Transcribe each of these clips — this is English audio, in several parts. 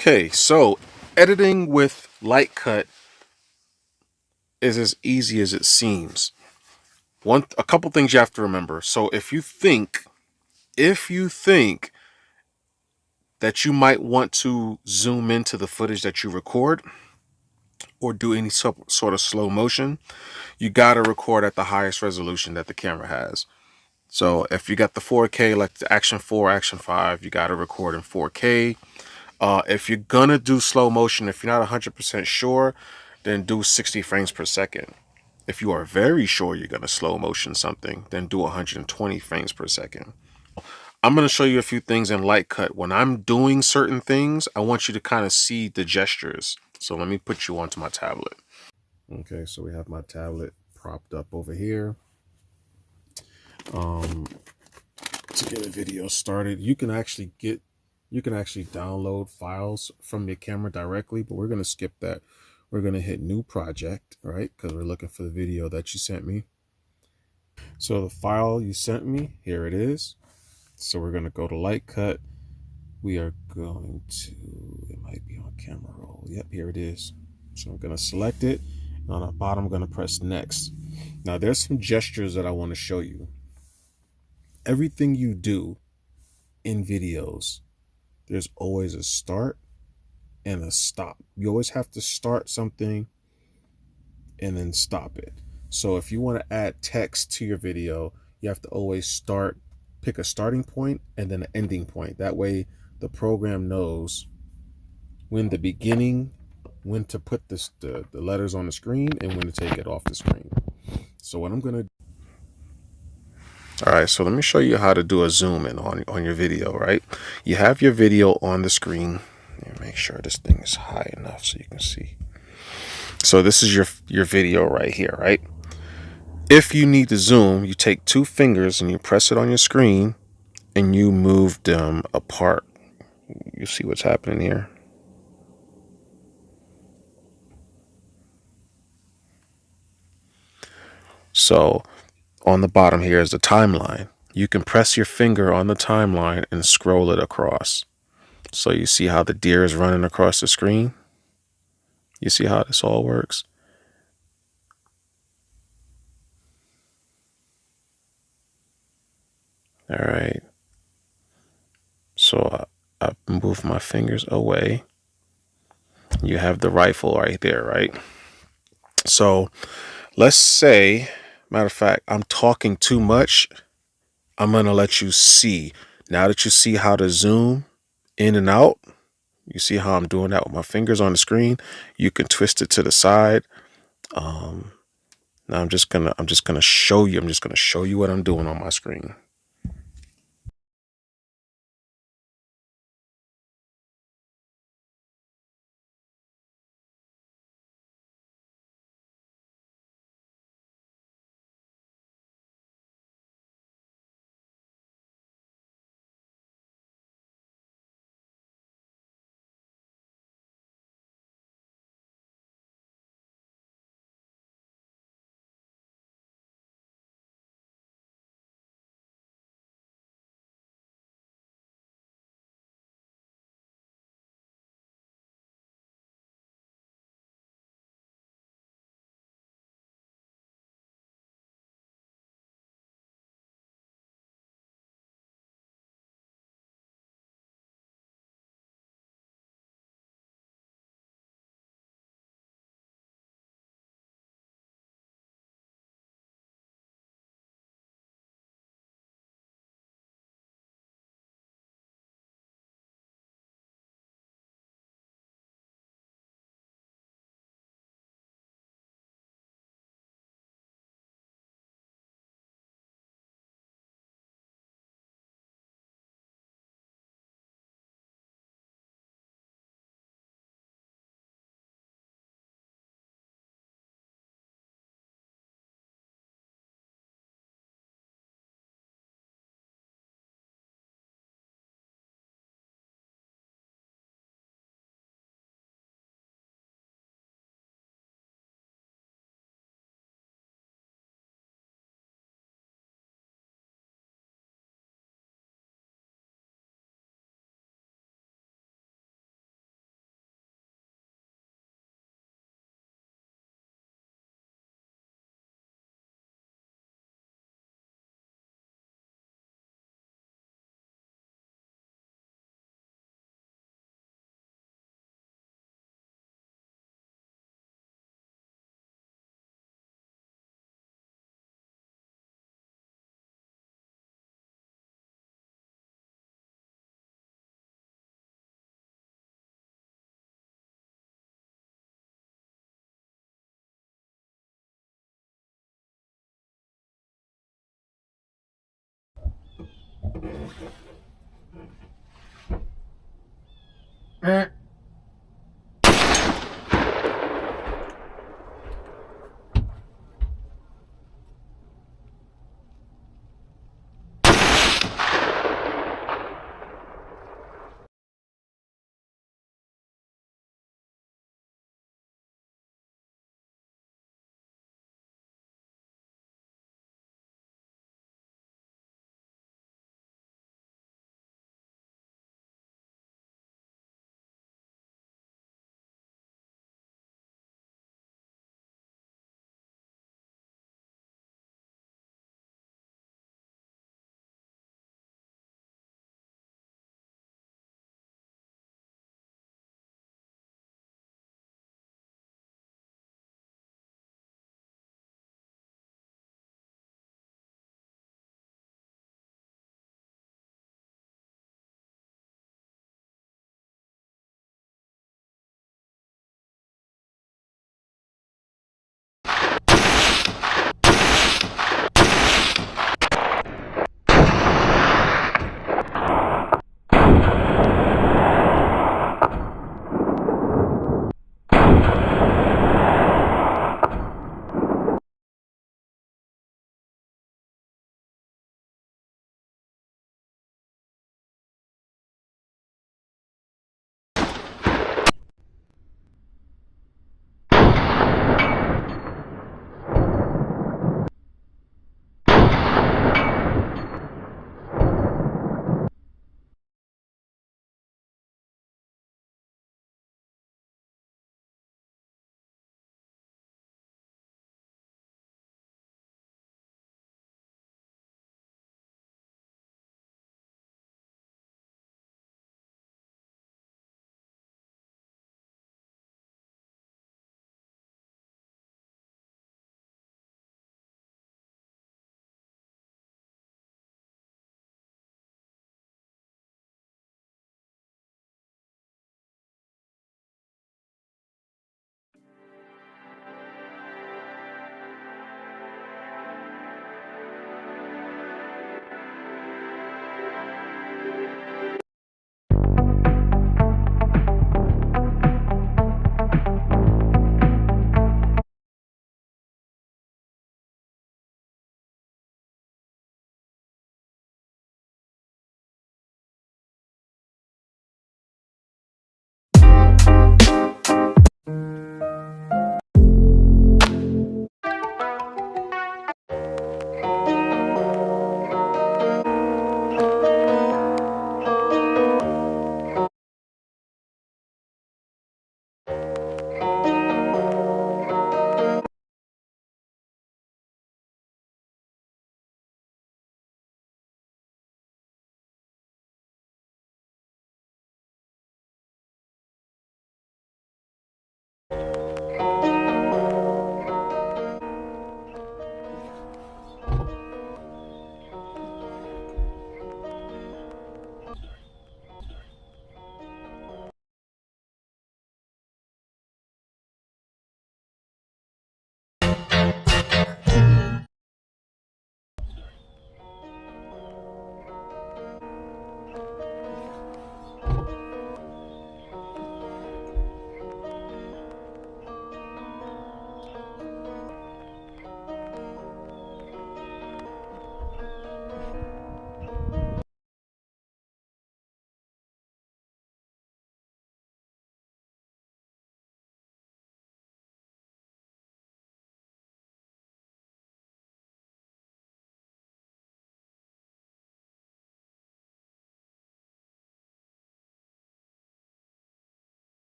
Okay, so editing with light cut is as easy as it seems. A couple things you have to remember. So if you think that you might want to zoom into the footage that you record or do any sort of slow motion, you got to record at the highest resolution that the camera has. So if you got the 4K, like the Action 4, Action 5, you got to record in 4K. If you're gonna do slow motion, if you're not 100% sure, then do 60 frames per second. If you are very sure you're gonna slow motion something, then do 120 frames per second. I'm gonna show you a few things in light cut. When I'm doing certain things, I want you to kind of see the gestures. So let me put you onto my tablet. Okay, so we have my tablet propped up over here. Um, to get a video started, you can actually download files from your camera directly, but we're going to skip that. We're going to hit new project, right? Because we're looking for the video that you sent me. So the file you sent me, here it is. So we're going to go to light cut. We are going to, it might be on camera roll. Yep, here it is. So I'm going to select it. And on the bottom, I'm going to press next. Now there's some gestures that I want to show you. Everything you do in videos, there's always a start and a stop. You always have to start something and then stop it. So if you want to add text to your video, you have to always pick a starting point and then an ending point. That way the program knows when to put the letters on the screen and when to take it off the screen. So what I'm going to All right, so let me show you how to do a zoom in on your video, right? You have your video on the screen. Make sure this thing is high enough so you can see. So this is your video right here, right? If you need to zoom, you take two fingers and you press it on your screen and you move them apart. You see what's happening here? So on the bottom here is the timeline. You can press your finger on the timeline and scroll it across. So you see how the deer is running across the screen? You see how this all works? All right. So I move my fingers away. You have the rifle right there, right? So let's say, matter of fact, I'm talking too much. I'm going to let you see. Now that you see how to zoom in and out, you see how I'm doing that with my fingers on the screen. You can twist it to the side. Now I'm just gonna show you. I'm just gonna show you what I'm doing on my screen.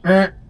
Eh.